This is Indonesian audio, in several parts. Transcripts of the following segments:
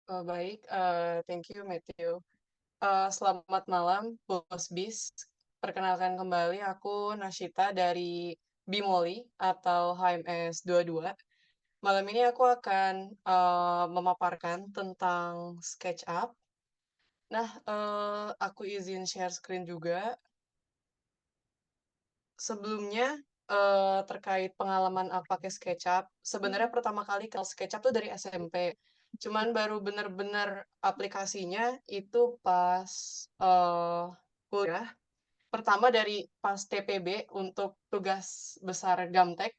Baik, thank you Matthew. Selamat malam Bos Bis. Perkenalkan kembali aku Nashita dari Bimoli atau HMS 22. Malam ini aku akan memaparkan tentang SketchUp. Nah, aku izin share screen juga. Sebelumnya, terkait pengalaman aku pakai SketchUp, sebenarnya pertama kali kenal SketchUp tuh dari SMP. Cuman baru bener-bener aplikasinya itu pas, kuliah. Pertama dari pas TPB untuk tugas besar Gamtek,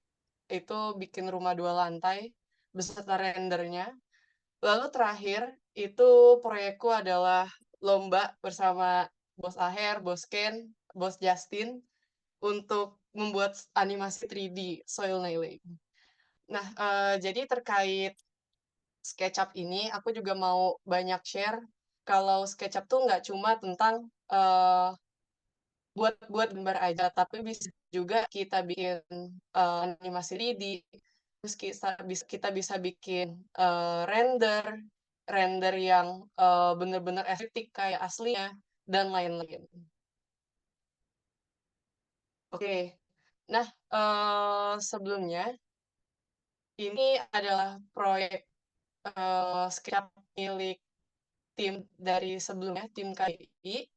itu bikin rumah 2 lantai beserta rendernya. Lalu terakhir, itu proyekku adalah lomba bersama Bos Aher, Bos Ken, Bos Justin, untuk membuat animasi 3D soil nailing. Nah, jadi terkait SketchUp ini, aku juga mau banyak share kalau SketchUp tuh nggak cuma tentang buat buat gambar aja, tapi bisa juga kita bikin animasi 3D, terus kita bisa bikin render, render yang bener-bener estetik kayak aslinya dan lain-lain. Oke, nah sebelumnya ini adalah proyek SketchUp milik tim dari sebelumnya, tim KBI.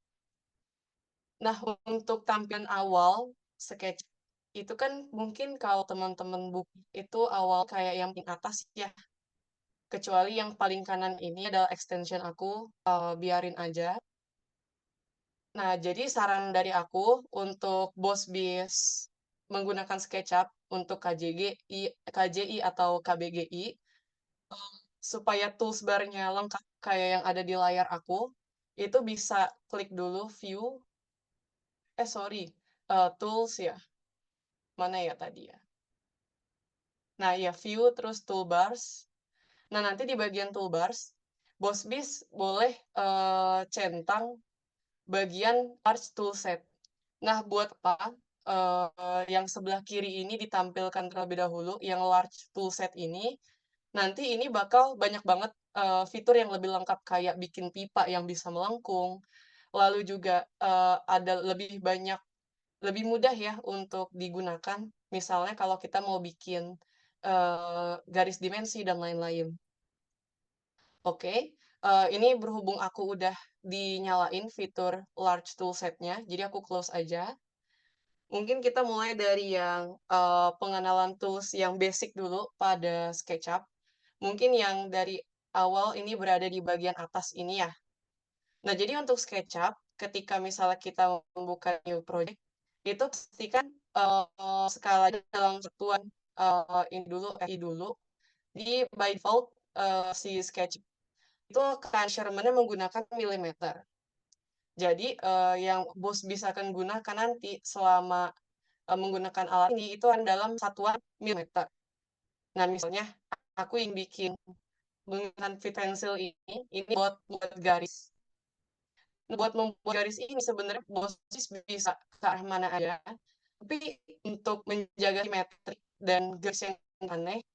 Nah, untuk tampilan awal sketch itu kan mungkin kalau teman-teman buku itu awal kayak yang paling atas ya, kecuali yang paling kanan ini adalah extension aku, biarin aja. Nah, jadi saran dari aku untuk Bos Bis menggunakan SketchUp untuk KJI atau KBGI, supaya tools bar-nya lengkap kayak yang ada di layar aku, itu bisa klik dulu view, sorry, tools ya, mana ya tadi ya? Nah, ya view terus toolbars. Nah, nanti di bagian toolbars, Bos Bis boleh centang bagian large toolset. Nah, buat apa yang sebelah kiri ini ditampilkan terlebih dahulu, yang large toolset ini, nanti ini bakal banyak banget fitur yang lebih lengkap kayak bikin pipa yang bisa melengkung, lalu juga ada lebih mudah ya untuk digunakan. Misalnya kalau kita mau bikin garis dimensi dan lain-lain. Oke, ini berhubung aku udah dinyalain fitur large toolset-nya, jadi aku close aja. Mungkin kita mulai dari yang pengenalan tools yang basic dulu pada SketchUp. Mungkin yang dari awal ini berada di bagian atas ini ya. Nah, jadi untuk SketchUp, ketika misalnya kita membuka new project, itu pastikan skalanya dalam satuan ini dulu, FI dulu. Jadi by default si SketchUp itu akan measurement-nya menggunakan milimeter. Jadi yang bos bisa akan gunakan nanti selama menggunakan alat ini itu kan dalam satuan milimeter. Nah, misalnya aku yang bikin menggunakan fit pencil ini buat garis. Buat membuat garis ini sebenarnya bos bisa ke arah mana aja. Tapi untuk menjaga simetri dan garis yang aneh,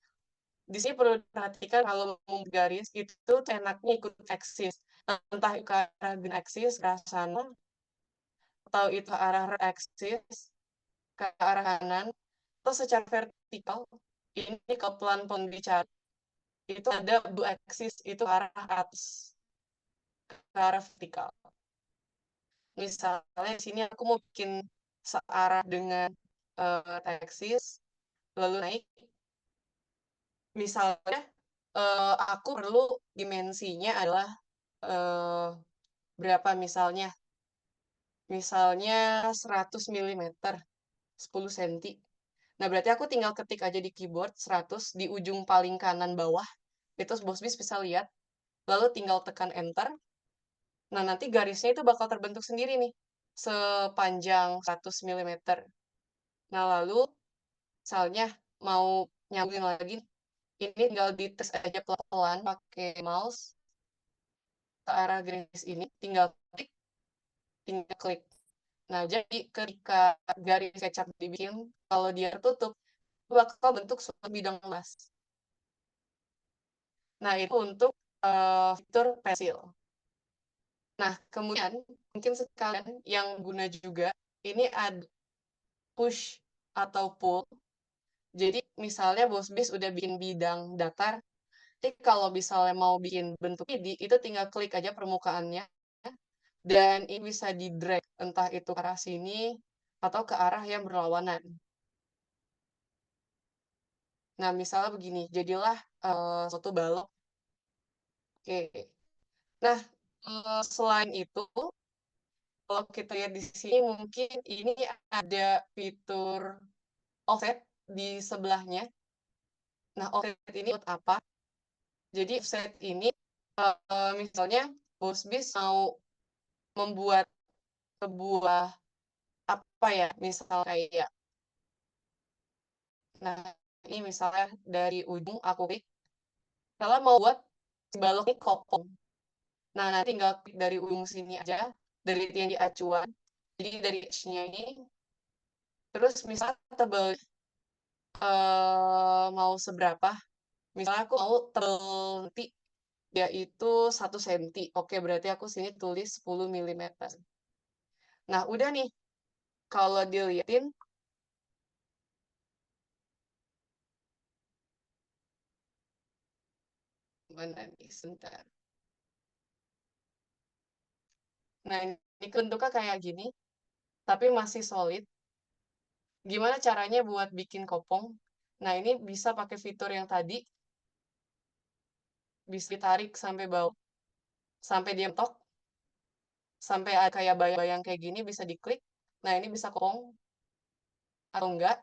di sini perlu diperhatikan kalau membuat garis itu enaknya ikut aksis. Entah ke arah gen aksis ke arah sana, atau itu arah aksis ke arah kanan, atau secara vertikal. Ini ke pelan-pelan bicara itu ada dua aksis itu arah atas ke arah vertikal. Misalnya di sini aku mau bikin searah dengan aksis lalu naik. Misalnya aku perlu dimensinya adalah eh, berapa misalnya? Misalnya 100 milimeter, 10 senti. Nah, berarti aku tinggal ketik aja di keyboard 100 di ujung paling kanan bawah. Itu Bos Bis bisa lihat. Lalu tinggal tekan enter. Nah, nanti garisnya itu bakal terbentuk sendiri nih. Sepanjang 100 milimeter. Nah, lalu misalnya mau nyambungin lagi, ini tinggal dites aja pelan-pelan pakai mouse ke arah garis ini, tinggal klik. Nah, jadi ketika garis kecap dibikin, kalau dia tertutup, bakal bentuk suatu bidang emas. Nah, itu untuk fitur pensil. Nah, kemudian mungkin sekalian yang guna juga, ini ada push atau pull. Jadi misalnya Bos Bis udah bikin bidang datar, jadi kalau misalnya mau bikin bentuk ini, itu tinggal klik aja permukaannya, dan ini bisa di-drag, entah itu ke arah sini, atau ke arah yang berlawanan. Nah, misalnya begini, jadilah suatu balok. Oke. Nah, selain itu, kalau kita lihat di sini mungkin ini ada fitur offset di sebelahnya. Nah, offset ini buat apa? Jadi offset ini misalnya Bosbis mau membuat sebuah apa ya, misal kayak, nah ini misalnya dari ujung aku klik, kalau mau buat si balok ini kopong. Nah, nanti tinggal klik dari ujung sini aja, dari yang di acuan. Jadi dari edge-nya ini, terus misalnya tebal mau seberapa? Misalnya aku mau tebal nanti yaitu 1 senti. Oke, berarti aku sini tulis 10 milimeter. Nah, udah nih. Kalau dilihatin, mana nih? Sebentar. Nah, ini bentuknya kayak gini, tapi masih solid. Gimana caranya buat bikin kopong? Nah, ini bisa pakai fitur yang tadi, bisa ditarik sampai bawah, sampai dia mentok, sampai ada kayak bayang-bayang kayak gini bisa diklik. Nah, ini bisa kopong atau enggak.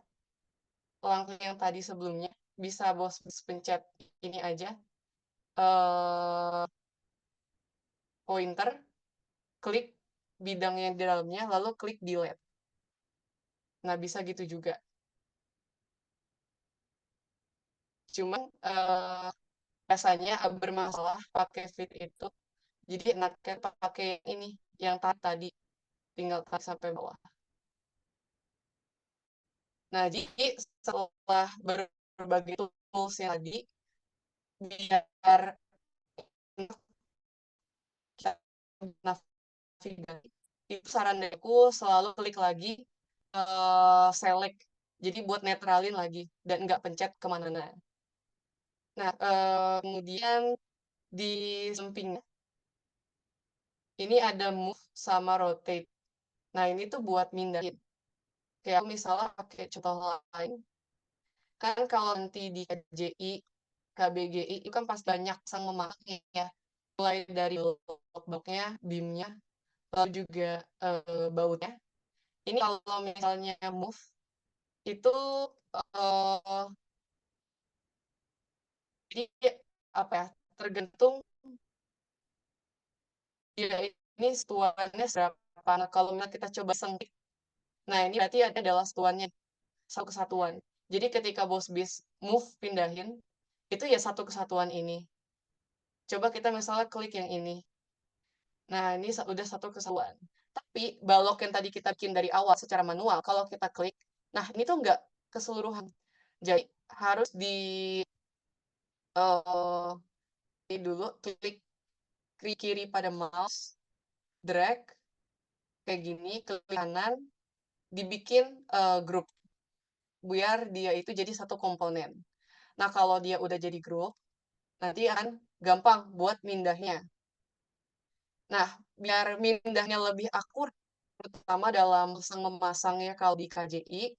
Langkah yang tadi sebelumnya bisa bos pencet ini aja pointer, klik bidang yang di dalamnya, lalu klik delete. Nah, bisa gitu juga. Cuman biasanya bermasalah pakai fit itu. Jadi enaknya pakai yang ini, yang tadi tinggal tarik sampai bawah. Nah, jadi setelah berbagai tools yang tadi, biar kita navigasi, itu saran dari aku selalu klik lagi select. Jadi buat netralin lagi dan nggak pencet kemana-mana. Nah, kemudian di sampingnya ini ada move sama rotate. Nah, ini tuh buat mindahin. Kayak aku misalnya pakai contoh lain, kan kalau nanti di KJI, KBGI itu kan pas banyak sang memakai ya. Mulai dari blok-bloknya, beamnya, lalu juga bautnya. Ini kalau misalnya move, itu eh, jadi apa ya, tergantung dia ini satuannya seberapa. Nah, kalau misalnya kita coba sempit, nah ini berarti ada adalah satuannya, satu kesatuan. Jadi ketika bos bis move pindahin, itu ya satu kesatuan ini. Coba kita misalnya klik yang ini. Nah, ini udah satu kesatuan. Tapi balok yang tadi kita bikin dari awal secara manual, kalau kita klik, nah ini tuh nggak keseluruhan. Jadi harus eh di dulu klik kiri kiri pada mouse, drag kayak gini ke kanan, dibikin grup biar dia itu jadi satu komponen. Nah, kalau dia udah jadi grup, nanti akan gampang buat mindahnya. Nah, biar mindahnya lebih akur, terutama dalam memasang ya kalau di KJI,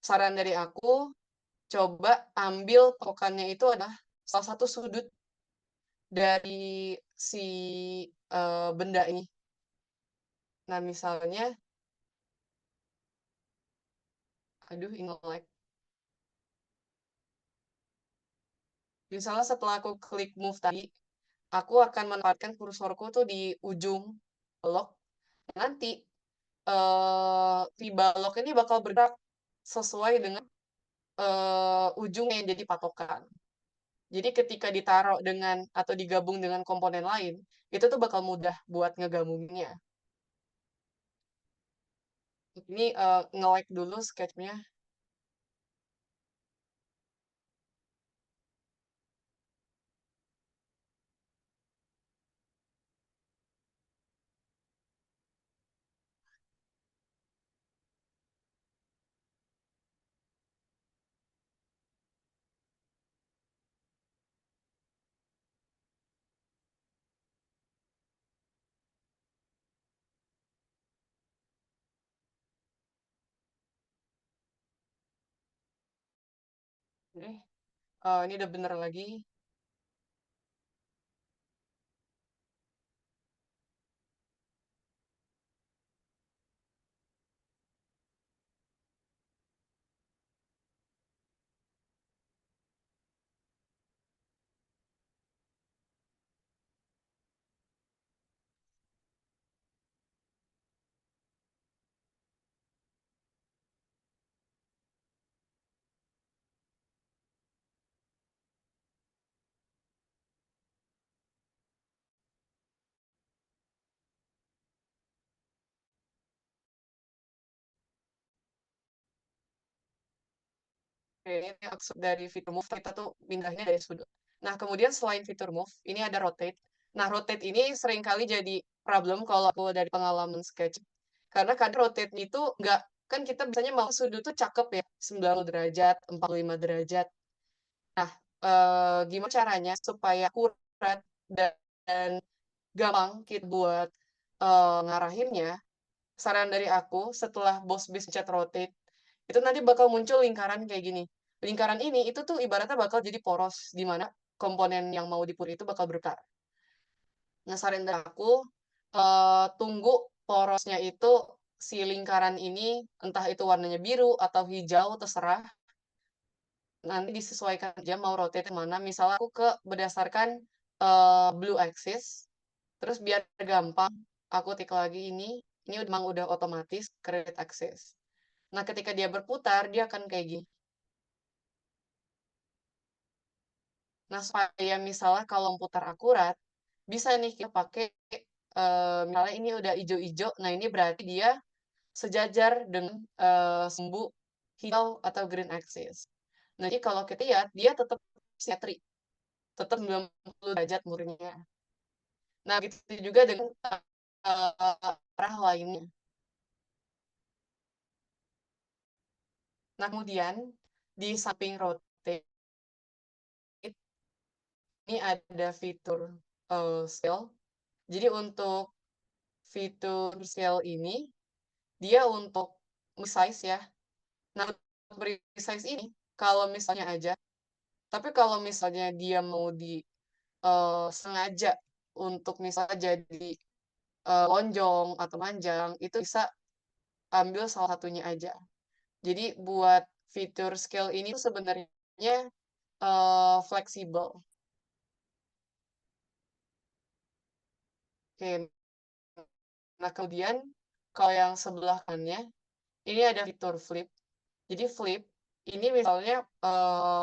saran dari aku, coba ambil patokannya itu adalah salah satu sudut dari si benda ini. Nah, misalnya, aduh, ini lag. Misalnya setelah aku klik move tadi, aku akan menempatkan kursorku tuh di ujung blok. Nanti si balok ini bakal bergerak sesuai dengan ujung yang jadi patokan. Jadi ketika ditaruh dengan atau digabung dengan komponen lain, itu tuh bakal mudah buat ngegabunginnya. Ini nge-like dulu sketchnya. Eh, ini udah bener lagi. Oke, ini maksud dari fitur move kita tuh pindahnya dari sudut. Nah, kemudian selain fitur move, ini ada rotate. Nah, rotate ini seringkali jadi problem kalau aku dari pengalaman sketch. Karena kadang rotate itu nggak, kan kita biasanya mau sudut tuh cakep ya, 90 derajat, 45 derajat. Nah, gimana caranya supaya akurat dan gampang kita buat ngarahinnya? Saran dari aku, setelah bos bis pencet rotate, itu nanti bakal muncul lingkaran kayak gini. Lingkaran ini itu tuh ibaratnya bakal jadi poros di mana komponen yang mau dipuri itu bakal berkar. Nah, saran dari aku, tunggu porosnya itu si lingkaran ini entah itu warnanya biru atau hijau terserah. Nanti disesuaikan aja mau rotate mana. Misalnya aku ke berdasarkan blue axis, terus biar gampang aku tik lagi ini memang udah otomatis create axis. Nah, ketika dia berputar, dia akan kayak gini. Nah, supaya misalnya kalau putar akurat, bisa nih kita pakai, misalnya ini udah ijo-ijo, nah ini berarti dia sejajar dengan sumbu hijau atau green axis. Nah, jadi kalau kita lihat, dia tetap simetri, tetap 90 derajat murninya. Nah, begitu juga dengan arah lainnya. Nah, kemudian di samping rotate, ini ada fitur scale. Jadi untuk fitur scale ini, dia untuk resize ya. Nah, untuk resize ini, kalau misalnya aja, tapi kalau misalnya dia mau di sengaja untuk misalnya jadi lonjong atau panjang, itu bisa ambil salah satunya aja. Jadi buat fitur scale ini tuh sebenarnya fleksibel. Oke, nah kemudian kalau yang sebelah kanannya, ini ada fitur flip. Jadi flip, ini misalnya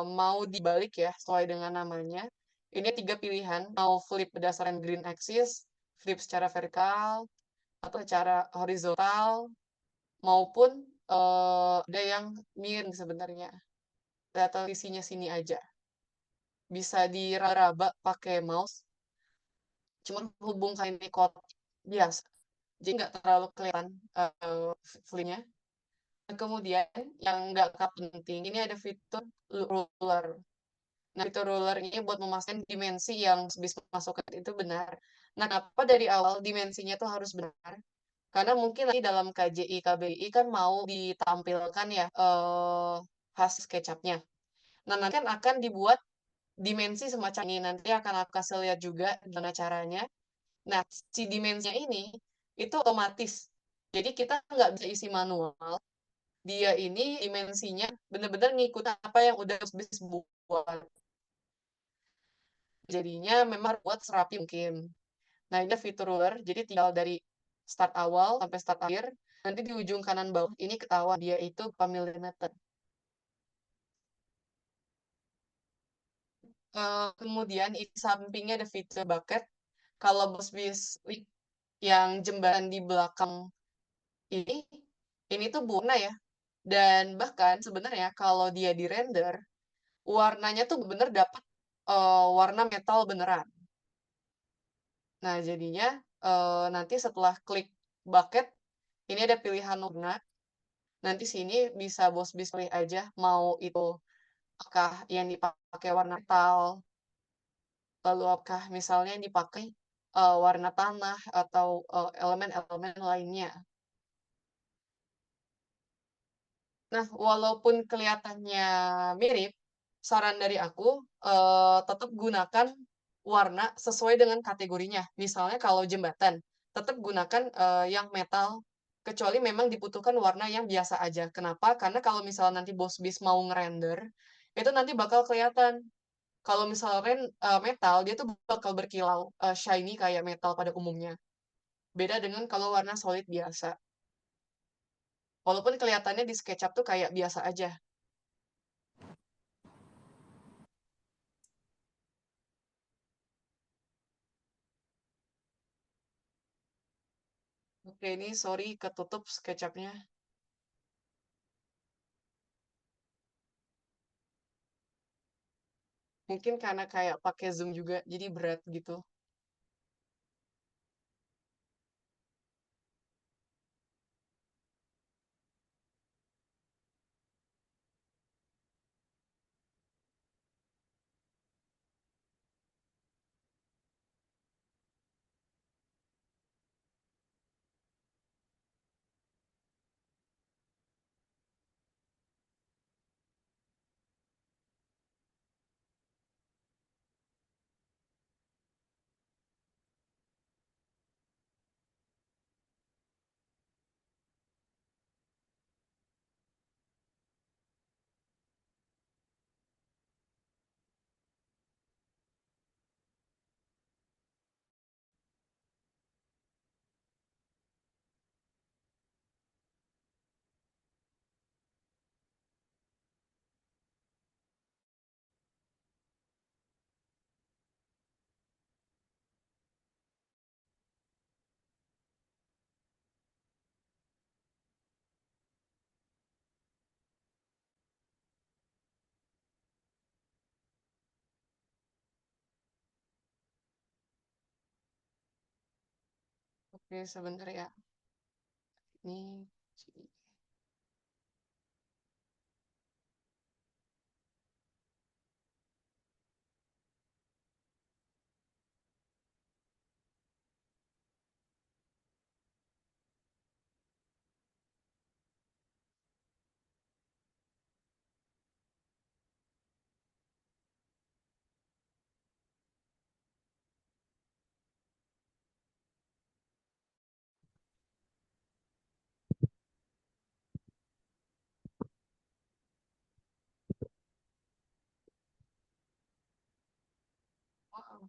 mau dibalik ya, sesuai dengan namanya. Ini tiga pilihan, mau flip berdasarkan green axis, flip secara vertikal, atau secara horizontal, maupun ada yang miring sebenarnya. Atau isinya sini aja. Bisa diraba-raba pakai mouse, cuman hubungkan ini kotak biasa. Jadi nggak terlalu kelihatan flipnya. Kemudian yang nggak kalah penting, ini ada fitur ruler. Nah, fitur ruler ini buat memastikan dimensi yang bisa masukkan itu benar. Nah, kenapa dari awal dimensinya tuh harus benar? Karena mungkin nanti dalam KJI KBI kan mau ditampilkan ya hasil SketchUp-nya. Nah, nanti kan akan dibuat dimensi semacam ini. Nanti akan aku kasih lihat juga gimana caranya. Nah, si dimensinya ini itu otomatis. Jadi kita nggak bisa isi manual, dia ini dimensinya bener-bener ngikut apa yang udah bis buat. Jadinya memang buat serapi mungkin. Nah, ini fitur ruler, jadi tinggal dari start awal sampai start akhir, nanti di ujung kanan bawah ini ketahuan dia itu berapa milimeter. Kemudian di sampingnya ada fitur bucket. Kalau bos bis yang jembatan di belakang ini, ini tuh warna ya. Dan bahkan sebenarnya kalau dia di render, warnanya tuh bener dapat warna metal beneran. Nah, jadinya nanti setelah klik bucket, ini ada pilihan warna. Nanti sini bisa bos bis pilih aja mau itu apakah yang dipakai warna metal, lalu apakah misalnya yang dipakai warna tanah atau elemen-elemen lainnya. Nah, walaupun kelihatannya mirip, saran dari aku, tetap gunakan warna sesuai dengan kategorinya. Misalnya kalau jembatan, tetap gunakan, yang metal, kecuali memang dibutuhkan warna yang biasa aja. Kenapa? Karena kalau misalnya nanti bos bis mau ngerender, itu nanti bakal kelihatan. Kalau misalkan, metal, dia tuh bakal berkilau, shiny kayak metal pada umumnya. Beda dengan kalau warna solid biasa. Walaupun kelihatannya di SketchUp tuh kayak biasa aja. Oke, ini sorry ketutup SketchUp-nya. Mungkin karena kayak pakai Zoom juga, jadi berat gitu. Oke, sebentar ya. Ini, wow.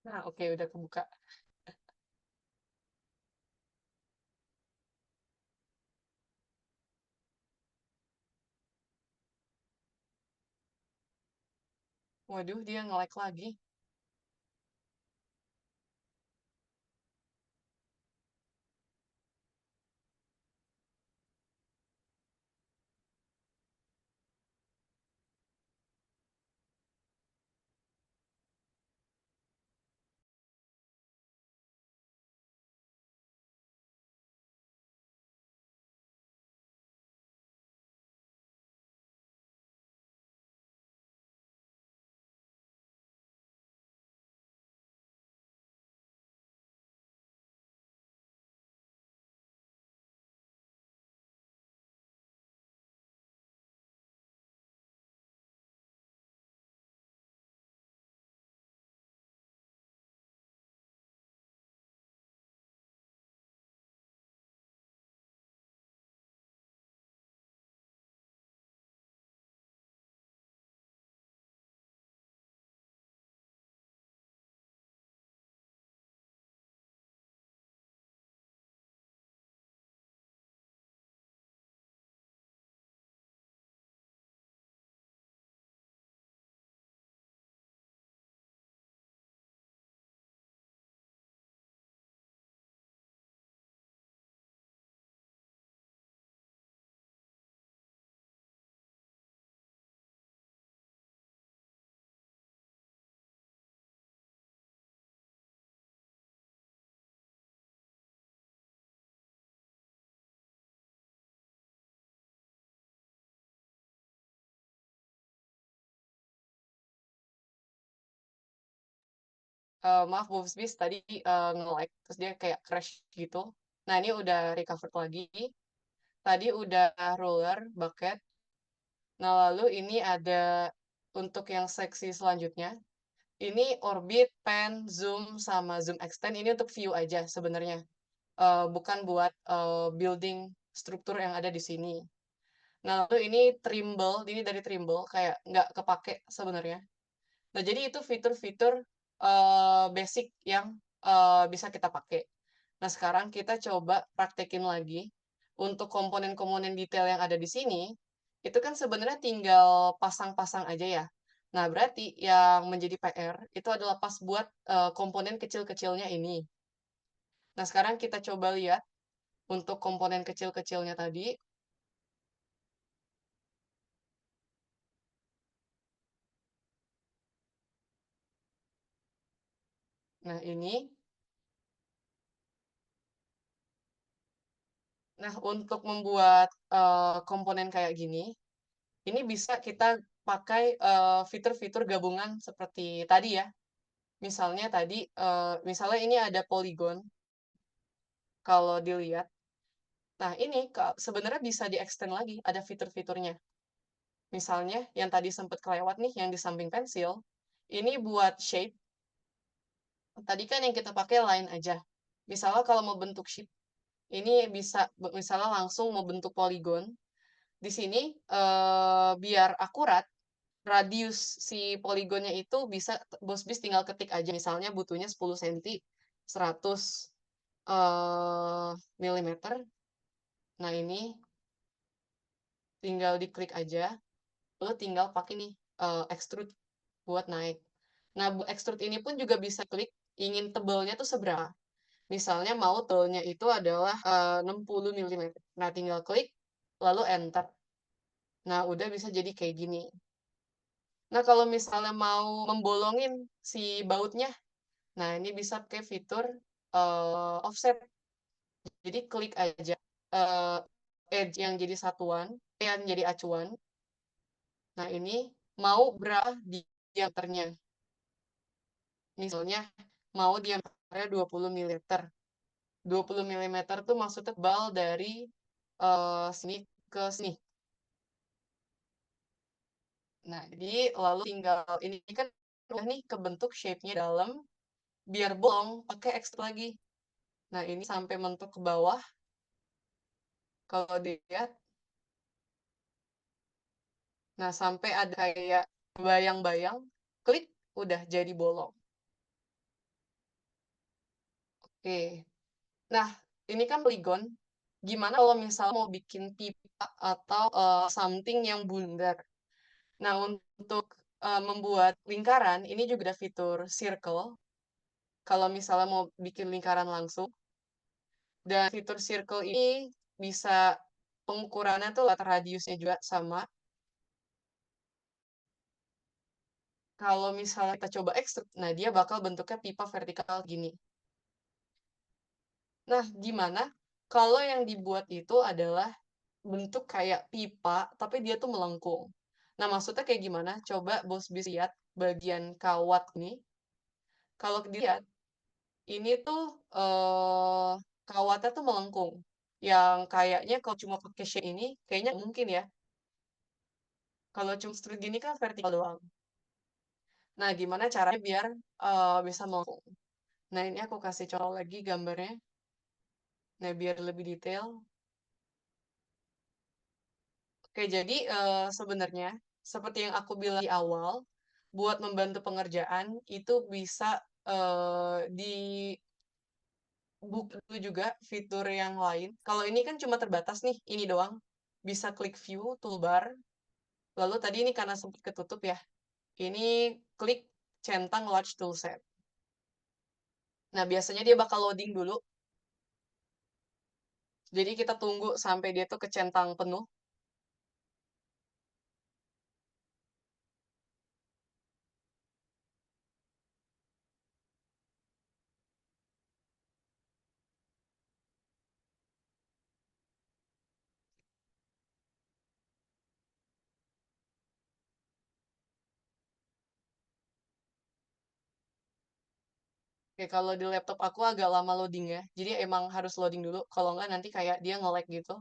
Nah, oke, udah kebuka. Waduh, dia nge-lag lagi. Maaf Bobsbis tadi, nge-lag, terus dia kayak crash gitu. Nah, ini udah recovered lagi. Tadi udah roller, bucket. Nah, lalu ini ada untuk yang seksi selanjutnya. Ini orbit, pan, zoom, sama zoom extend. Ini untuk view aja sebenarnya. Bukan buat building struktur yang ada di sini. Nah, lalu ini Trimble, ini dari Trimble, kayak nggak kepake sebenarnya. Nah, jadi itu fitur-fitur basic yang bisa kita pakai. Nah, sekarang kita coba praktekin lagi untuk komponen-komponen detail yang ada di sini. Itu kan sebenarnya tinggal pasang-pasang aja ya. Nah, berarti yang menjadi PR itu adalah pas buat komponen kecil-kecilnya ini. Nah, sekarang kita coba lihat untuk komponen kecil-kecilnya tadi. Nah, ini. Nah, untuk membuat komponen kayak gini, ini bisa kita pakai fitur-fitur gabungan seperti tadi ya. Misalnya tadi, misalnya ini ada polygon, kalau dilihat. Nah, ini sebenarnya bisa di-extend lagi, ada fitur-fiturnya. Misalnya, yang tadi sempat kelewat nih, yang di samping pensil, ini buat shape. Tadi kan yang kita pakai line aja. Misalnya kalau mau bentuk shape, ini bisa, misalnya langsung mau bentuk polygon. Di sini, biar akurat, radius si poligonnya itu bisa Bos Bis tinggal ketik aja. Misalnya butuhnya 10 cm, 100 milimeter. Nah, ini tinggal diklik aja. Lalu tinggal pakai nih extrude buat naik. Nah, extrude ini pun juga bisa klik ingin tebelnya tuh seberapa. Misalnya mau tebelnya itu adalah 60 milimeter. Nah, tinggal klik lalu enter. Nah, udah bisa jadi kayak gini. Nah, kalau misalnya mau membolongin si bautnya, nah ini bisa pakai fitur offset. Jadi klik aja eh, edge yang jadi satuan, yang jadi acuan. Nah, ini mau berapa diameternya. Misalnya mau diameternya 20 mm. 20 mm tuh maksudnya tebal dari sini ke sini. Nah, jadi lalu tinggal ini kan udah nih kebentuk shape-nya dalam, biar bolong pakai extrude lagi. Nah, ini sampai mentok ke bawah. Kalau dilihat, nah sampai ada kayak bayang-bayang, klik, udah jadi bolong. Oke. Nah, ini kan polygon. Gimana kalau misalnya mau bikin pipa atau something yang bundar? Nah, untuk membuat lingkaran, ini juga ada fitur circle. Kalau misalnya mau bikin lingkaran langsung. Dan fitur circle ini bisa pengukurannya tuh radiusnya juga sama. Kalau misalnya kita coba extrude, nah dia bakal bentuknya pipa vertikal gini. Nah, gimana kalau yang dibuat itu adalah bentuk kayak pipa, tapi dia tuh melengkung. Nah, maksudnya kayak gimana? Coba Bos bisa lihat bagian kawat ini. Kalau dilihat, ini tuh kawatnya tuh melengkung. Yang kayaknya kalau cuma pakai shape ini, kayaknya nggak mungkin ya. Kalau cuma straight gini kan vertikal doang. Nah, gimana caranya biar bisa melengkung? Nah, ini aku kasih contoh lagi gambarnya. Nah, biar lebih detail. Oke, jadi sebenarnya seperti yang aku bilang di awal, buat membantu pengerjaan itu bisa dibuka dulu juga fitur yang lain. Kalau ini kan cuma terbatas nih, ini doang. Bisa klik view, toolbar. Lalu tadi ini karena sempat ketutup ya. Ini klik centang large toolset. Nah, biasanya dia bakal loading dulu. Jadi kita tunggu sampai dia tuh kecentang penuh. Oke, kalau di laptop aku agak lama loadingnya, jadi emang harus loading dulu, kalau nggak nanti kayak dia nge-lag gitu.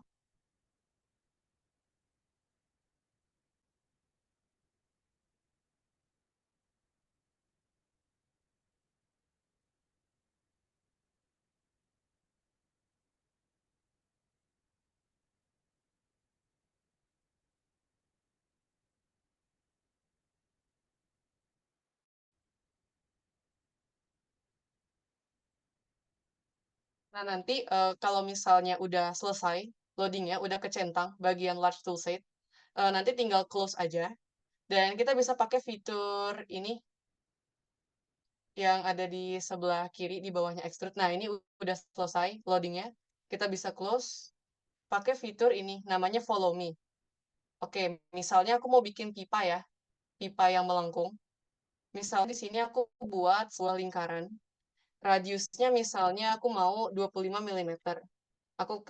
Nah, nanti kalau misalnya udah selesai loadingnya, udah kecentang bagian large toolset, nanti tinggal close aja. Dan kita bisa pakai fitur ini yang ada di sebelah kiri di bawahnya extrude. Nah, ini udah selesai loadingnya. Kita bisa close pakai fitur ini, namanya follow me. Oke, misalnya aku mau bikin pipa ya, pipa yang melengkung. Misalnya di sini aku buat sebuah lingkaran. Radiusnya misalnya aku mau 25 milimeter. Aku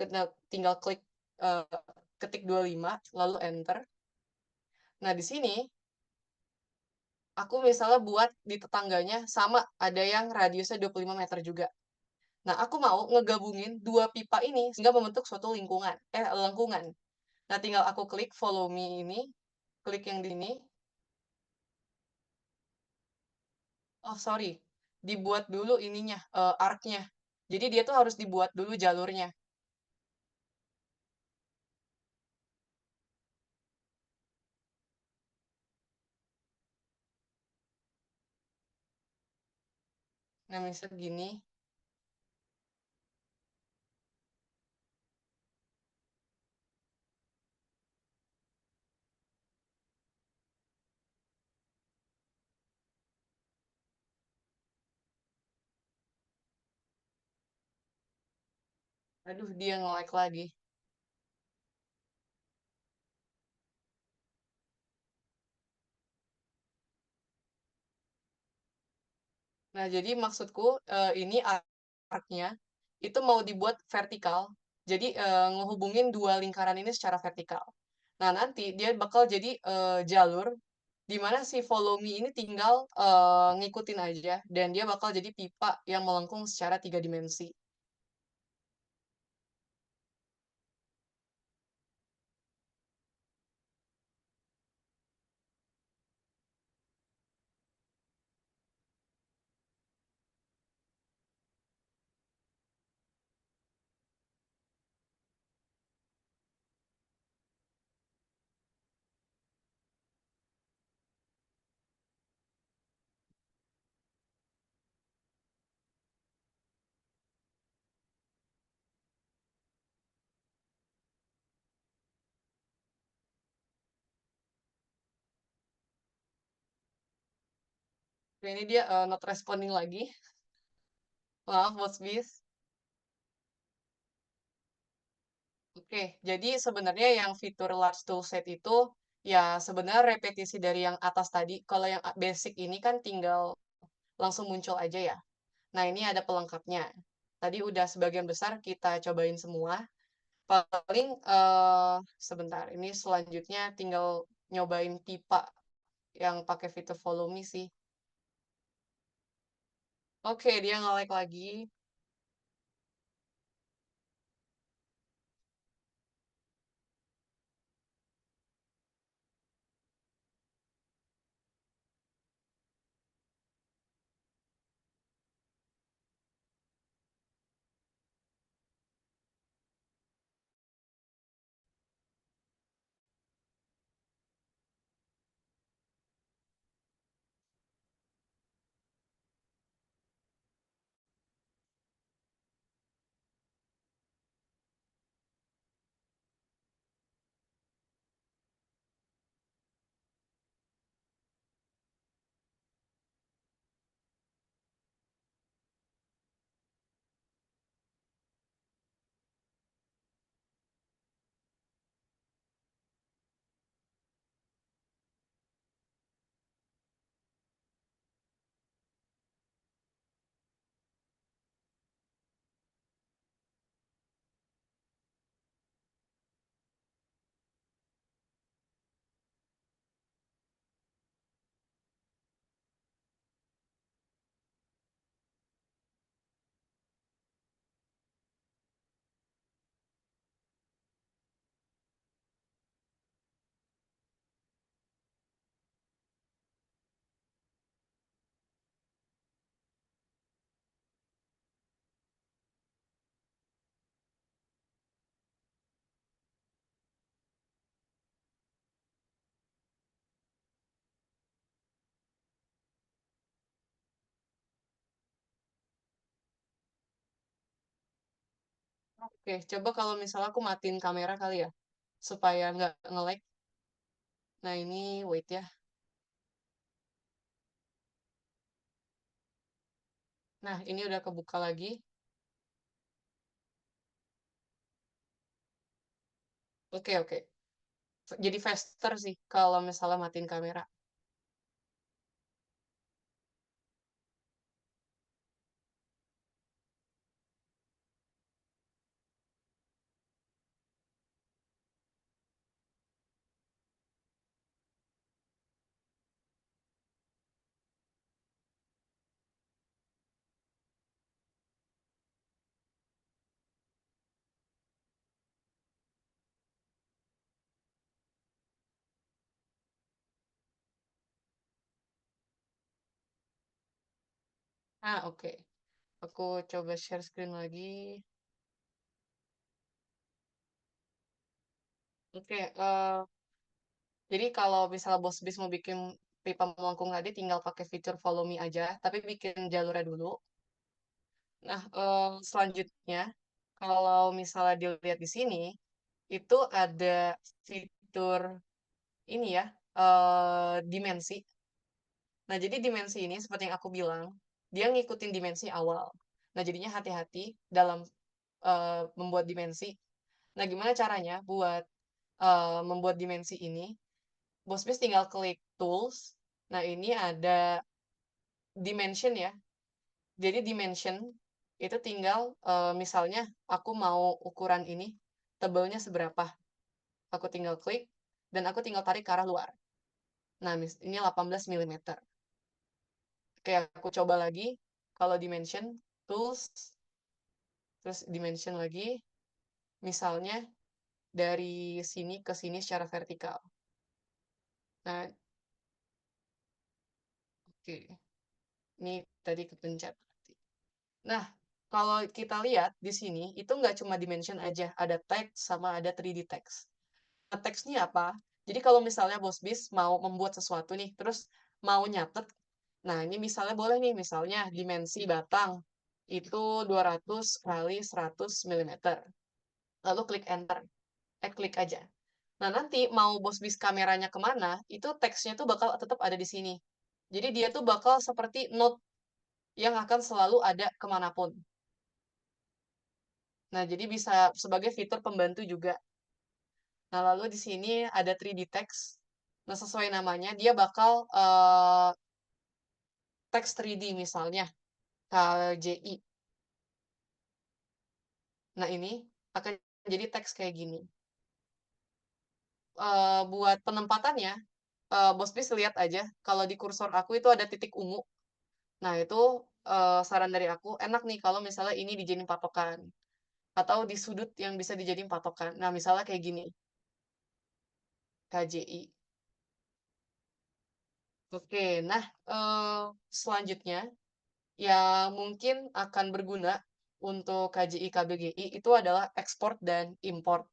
tinggal klik eh, ketik 25 lalu enter. Nah, di sini aku misalnya buat di tetangganya sama ada yang radiusnya 25 meter juga. Nah, aku mau ngegabungin dua pipa ini sehingga membentuk suatu lengkungan. Nah, tinggal aku klik follow me ini, klik yang di ini. Oh, sorry. Dibuat dulu ininya, arc-nya. Jadi dia tuh harus dibuat dulu jalurnya. Nah, misal gini. Aduh, dia nge-lag lagi. Nah, jadi maksudku ini arc-nya itu mau dibuat vertikal. Jadi ngehubungin dua lingkaran ini secara vertikal. Nah, nanti dia bakal jadi jalur di mana si follow me ini tinggal ngikutin aja dan dia bakal jadi pipa yang melengkung secara tiga dimensi. Nah, ini dia not responding lagi. Maaf, bos bis. Oke, jadi sebenarnya yang fitur large toolset itu ya sebenarnya repetisi dari yang atas tadi. Kalau yang basic ini kan tinggal langsung muncul aja ya. Nah, ini ada pelengkapnya. Tadi udah sebagian besar kita cobain semua. Paling sebentar, ini selanjutnya tinggal nyobain pipa yang pakai fitur follow me sih. Oke, dia nge-lag lagi. Oke, coba kalau misalnya aku matiin kamera kali ya, supaya nggak nge-lag. Nah ini, wait ya. Nah, ini udah kebuka lagi. Oke, oke. Jadi faster sih kalau misalnya matiin kamera. Ah, oke. Aku coba share screen lagi. Oke, jadi kalau misalnya bos bis mau bikin pipa melengkung tadi, tinggal pakai fitur follow me aja, tapi bikin jalurnya dulu. Nah, selanjutnya, kalau misalnya dilihat di sini, itu ada fitur ini ya, dimensi. Nah, jadi dimensi ini seperti yang aku bilang, dia ngikutin dimensi awal. Nah, jadinya hati-hati dalam membuat dimensi. Nah, gimana caranya buat membuat dimensi ini? Bosbis tinggal klik tools. Nah, ini ada dimension ya. Jadi dimension itu tinggal misalnya aku mau ukuran ini tebelnya seberapa. Aku tinggal klik dan aku tinggal tarik ke arah luar. Nah, ini 18 mm. Oke, aku coba lagi. Kalau dimension, tools, terus dimension lagi. Misalnya dari sini ke sini secara vertikal. Nah, oke. Ini tadi kepencet. Nah, kalau kita lihat di sini, itu nggak cuma dimension aja. Ada text sama ada 3D text. Nah, text ini apa? Jadi kalau misalnya bos bis mau membuat sesuatu nih, terus mau nyatet, nah ini misalnya boleh nih, misalnya dimensi batang itu 200 kali 100 mm. Lalu klik enter, klik aja. Nah, nanti mau bos bis kameranya kemana, itu teksnya tuh bakal tetap ada di sini. Jadi dia tuh bakal seperti note yang akan selalu ada kemanapun. Nah, jadi bisa sebagai fitur pembantu juga. Nah, lalu di sini ada 3D text. Nah, sesuai namanya, dia bakal teks 3D misalnya, KJI. Nah, ini akan jadi teks kayak gini. Buat penempatannya, Bos Bis lihat aja, kalau di kursor aku itu ada titik ungu. Nah, itu saran dari aku, enak nih kalau misalnya ini dijadiin patokan. Atau di sudut yang bisa dijadiin patokan. Nah, misalnya kayak gini, KJI. Oke, nah selanjutnya yang mungkin akan berguna untuk KJI KBGI itu adalah ekspor dan import.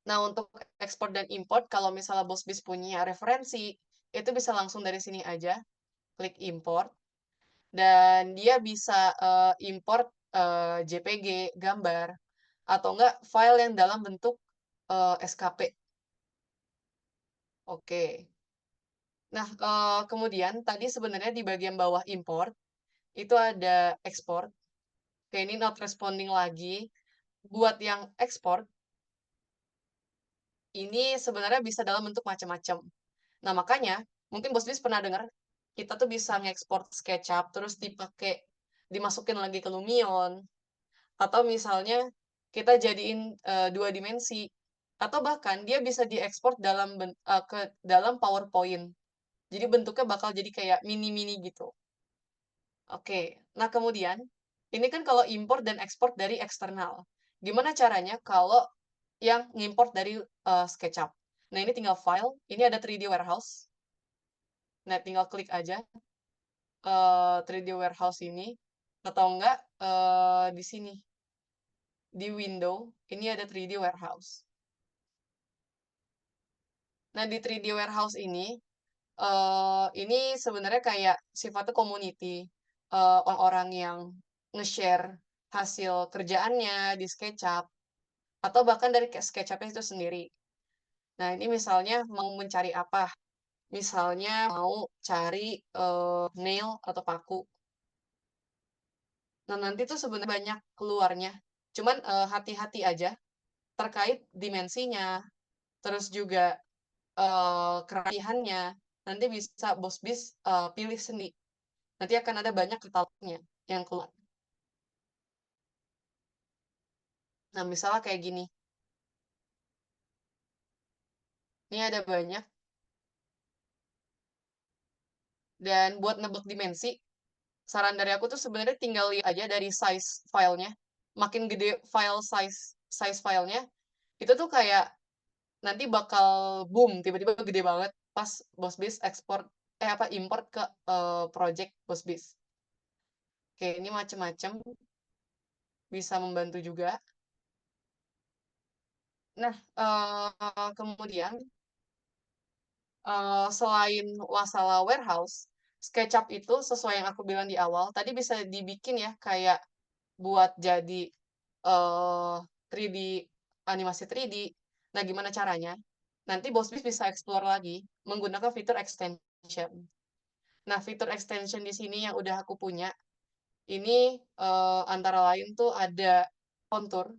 Nah, untuk ekspor dan import, kalau misalnya Bos Bis punya referensi, itu bisa langsung dari sini aja, klik import, dan dia bisa import JPG, gambar, atau enggak file yang dalam bentuk SKP. Oke. Nah, kemudian tadi sebenarnya di bagian bawah import, itu ada ekspor. Oke, ini not responding lagi. Buat yang ekspor, ini sebenarnya bisa dalam bentuk macam-macam. Nah, makanya mungkin Bos Bis pernah dengar kita tuh bisa ngekspor SketchUp terus dimasukin lagi ke Lumion atau misalnya kita jadiin dua dimensi atau bahkan dia bisa diekspor ke dalam PowerPoint. Jadi bentuknya bakal jadi kayak mini-mini gitu. Oke. Nah, kemudian ini kan kalau impor dan ekspor dari eksternal. Gimana caranya kalau yang ngimport dari SketchUp? Nah, ini tinggal file, ini ada 3D warehouse. Nah, tinggal klik aja 3D warehouse ini atau enggak di sini di window ini ada 3D warehouse. Nah, di 3D warehouse ini sebenarnya kayak sifatnya community orang-orang yang nge-share hasil kerjaannya di SketchUp atau bahkan dari SketchUp itu sendiri. Nah, ini misalnya mau mencari apa? Misalnya mau cari nail atau paku. Nah, nanti tuh sebenarnya banyak keluarnya. Cuman hati-hati aja terkait dimensinya, terus juga kerapihannya. Nanti bisa bos bis pilih sendiri. Nanti akan ada banyak katalognya yang keluar. Nah, misalnya kayak gini. Ini ada banyak. Dan buat nebak dimensi, saran dari aku tuh sebenarnya tinggal lihat aja dari size filenya. Makin gede file size filenya, itu tuh kayak nanti bakal boom tiba-tiba gede banget pas bos bis ekspor apa import ke project bos bis. Oke, ini macem-macem bisa membantu juga. Nah, kemudian selain Wasala Warehouse, SketchUp itu sesuai yang aku bilang di awal, tadi bisa dibikin ya kayak buat jadi 3D animasi 3D. Nah, gimana caranya? Nanti Bosbis bisa explore lagi menggunakan fitur extension. Nah, fitur extension di sini yang udah aku punya, ini antara lain tuh ada kontur.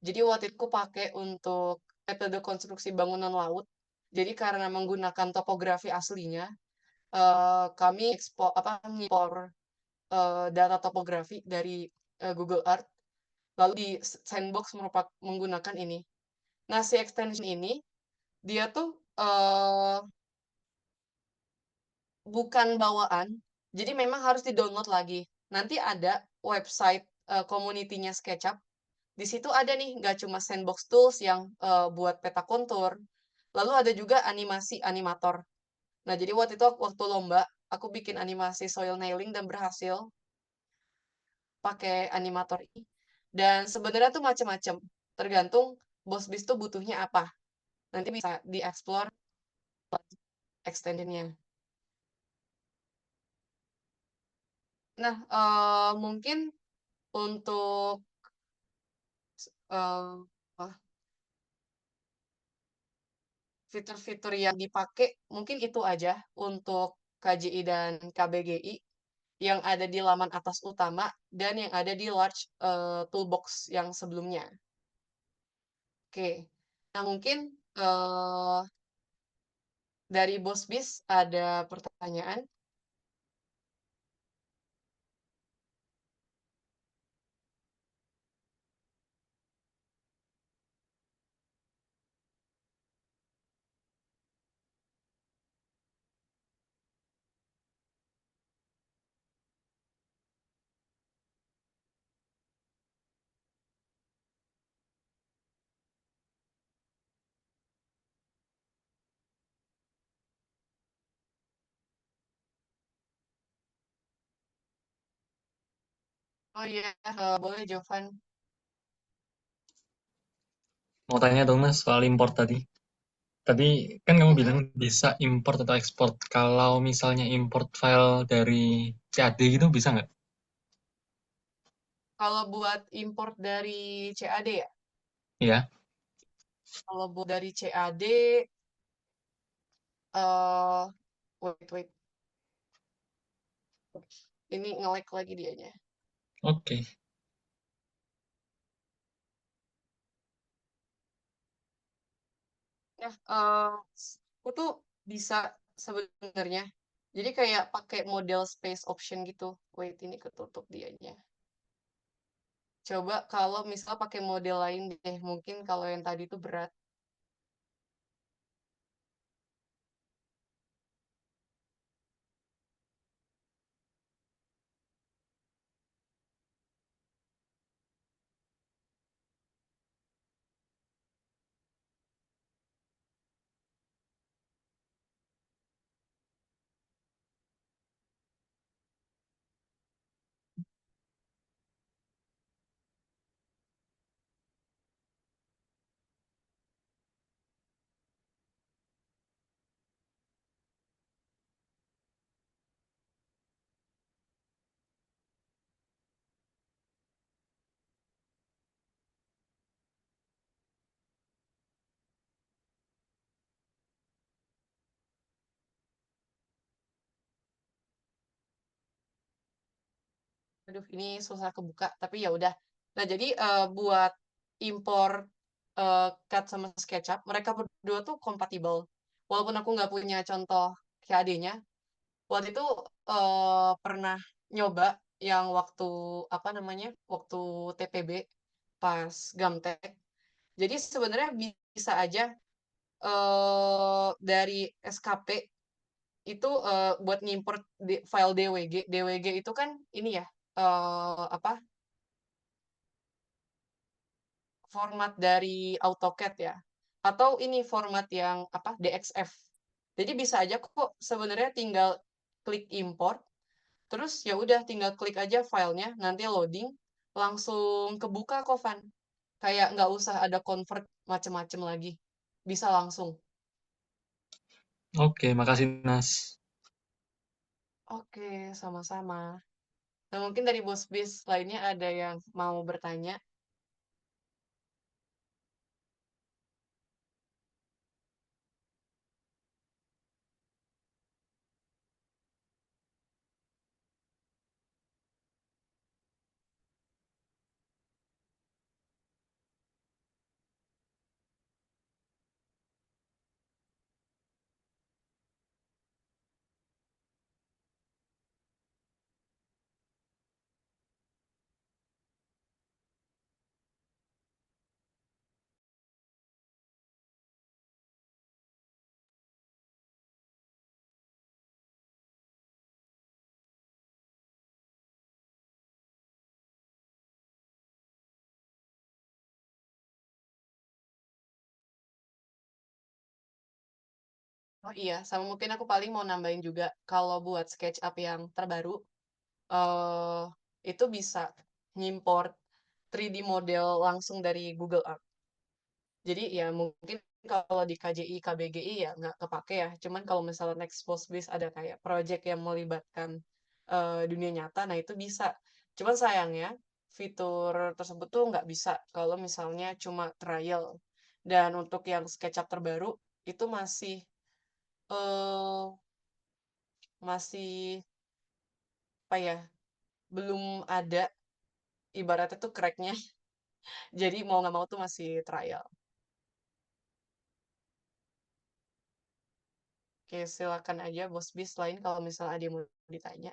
Jadi waktu itu aku pakai untuk metode konstruksi bangunan laut. Jadi karena menggunakan topografi aslinya, kami ngimpor data topografi dari Google Earth, lalu di sandbox menggunakan ini. Nah, si extension ini dia tuh bukan bawaan, jadi memang harus di-download lagi. Nanti ada website community-nya SketchUp. Di situ ada nih, nggak cuma sandbox tools yang buat peta kontur, lalu ada juga animasi animator. Nah, jadi waktu itu waktu lomba, aku bikin animasi soil nailing dan berhasil pakai animator ini. Dan sebenarnya tuh macam-macam, tergantung bos bis tuh butuhnya apa. Nanti bisa dieksplor extensionnya. Nah, mungkin untuk eh, apa, fitur-fitur yang dipakai mungkin itu aja untuk KJI dan KBGI yang ada di laman atas utama dan yang ada di large toolbox yang sebelumnya. Oke, nah mungkin eh, dari Bos Bis ada pertanyaan. Oh iya, boleh Jovan. Mau tanya dong Mas soal import tadi. Tadi kan kamu bilang Mm-mm. bisa import atau ekspor. Kalau misalnya import file dari CAD gitu bisa nggak? Kalau buat import dari CAD ya, Iya. kalau buat dari CAD, eh wait, ini nge-lag lagi dianya. Oke. Nah, aku tuh bisa sebenarnya. Jadi kayak pakai model space option gitu. Wait, ini ketutup dianya. Coba kalau misal pakai model lain deh, mungkin kalau yang tadi tuh berat. aduh ini susah kebuka, tapi ya udah. Nah, jadi buat impor CAD sama SketchUp, mereka berdua tuh kompatibel. Walaupun aku nggak punya contoh CAD-nya, waktu itu pernah nyoba yang waktu apa namanya? Waktu TPB pas Gamtek. Jadi sebenarnya bisa aja dari SKP itu buat ngimport file DWG. DWG itu kan ini ya apa format dari AutoCAD ya, atau ini format yang apa DXF. Jadi bisa aja kok sebenarnya tinggal klik import, terus ya udah tinggal klik aja filenya, nanti loading, langsung kebuka kok Van. Kayak nggak usah ada convert macem-macem lagi, bisa langsung. Oke, makasih Nas. Oke, sama-sama. Nah, mungkin dari bos bis lainnya ada yang mau bertanya. Oh iya, sama mungkin aku paling mau nambahin juga kalau buat SketchUp yang terbaru, eh itu bisa ngimport 3D model langsung dari Google Earth. Jadi ya mungkin kalau di KJI, KBGI ya nggak kepake ya. Cuman kalau misalnya next post base ada kayak project yang melibatkan dunia nyata, nah itu bisa. Cuman sayangnya fitur tersebut tuh nggak bisa kalau misalnya cuma trial. Dan untuk yang SketchUp terbaru itu eh masih apa ya belum ada ibaratnya tuh cracknya. Jadi mau nggak mau tuh masih trial. Oke, silakan aja bos bis lain kalau misalnya ada yang mau ditanya.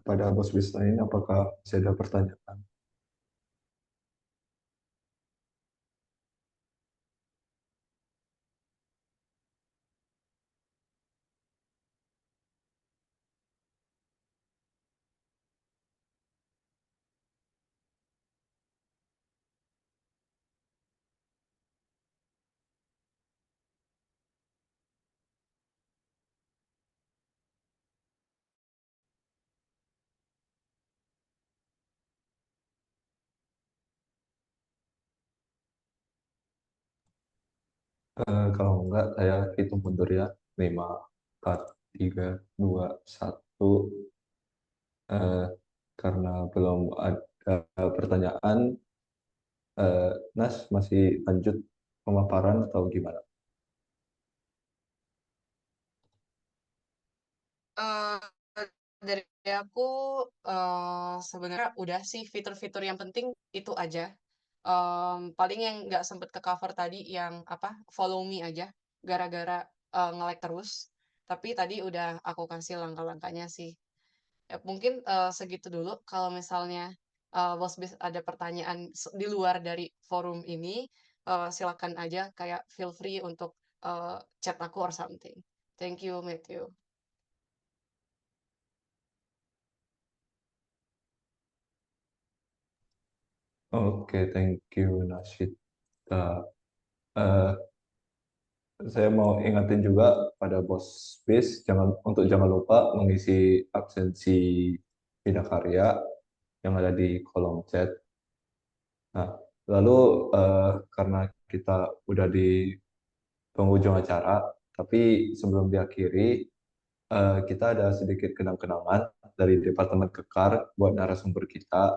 Kepada bos bis lain, apakah saya ada pertanyaan? Kalau enggak, saya hitung mundur ya. 5, 4, 3, 2, 1. Eh, karena belum ada pertanyaan, Nas masih lanjut pemaparan atau gimana? eh dari aku sebenarnya udah sih fitur-fitur yang penting itu aja. Paling yang nggak sempet ke cover tadi yang apa follow me aja gara-gara nge-lag terus. Tapi tadi udah aku kasih langkah-langkahnya sih. Ya, mungkin segitu dulu. Kalau misalnya Bos Bis ada pertanyaan di luar dari forum ini, silakan aja kayak feel free untuk chat aku or something. Thank you, Matthew. Oke, thank you, Nasita. Eh, saya mau ingatin juga pada bos bis, jangan lupa mengisi absensi bidang karya yang ada di kolom chat. Nah, lalu karena kita udah di penghujung acara, Tapi sebelum diakhiri, kita ada sedikit kenang-kenangan dari Departemen Kekar buat narasumber kita.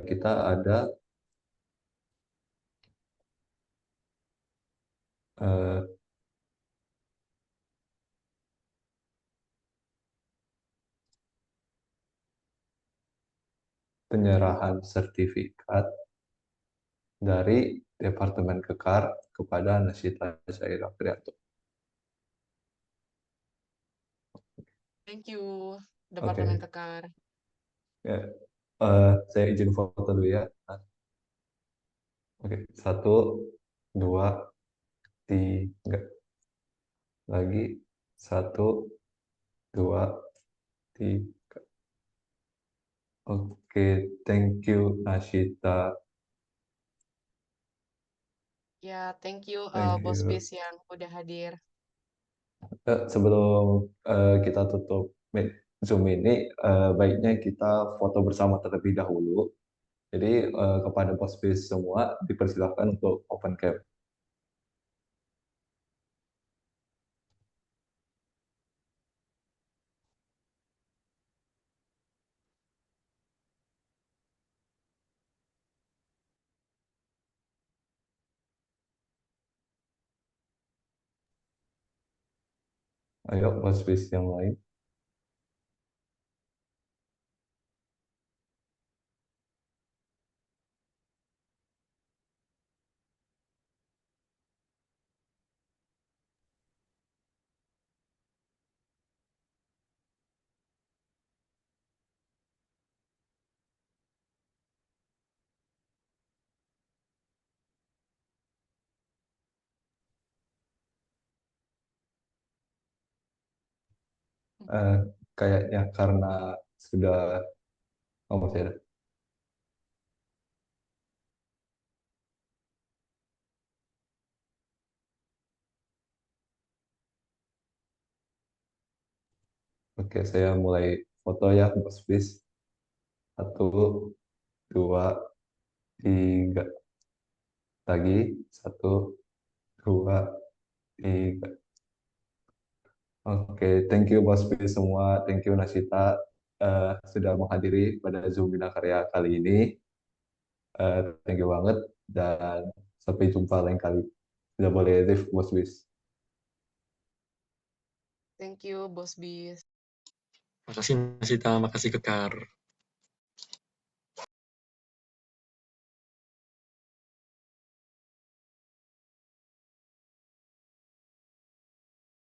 Kita ada eh, penyerahan sertifikat dari Departemen Kekar kepada Nasita Syaira Prianto. Thank you, Oke, Departemen Kekar. ya, saya izin foto dulu ya. Oke, satu, dua, tiga, lagi, satu, dua, tiga. Oke, thank you Nashita, Ya, thank you thank Bos you. Bis yang udah hadir. Sebelum kita tutup Zoom ini, baiknya kita foto bersama terlebih dahulu. Jadi kepada Bos Bis semua dipersilakan untuk open cam. Ayo Bos Bis yang lain. Eh, Kayaknya karena sudah, oh masih ada. Oke, saya mulai foto ya Bos Bis. Satu, dua, tiga. Lagi, satu, dua, tiga. Oke, thank you Bos Pi semua, thank you Nasita sudah menghadiri pada Zoom Bina Karya kali ini. Thank you banget dan sampai jumpa lain kali. Sudah boleh live Bos Bis. Thank you Bos Bis. Makasih Nasita, makasih Kekar.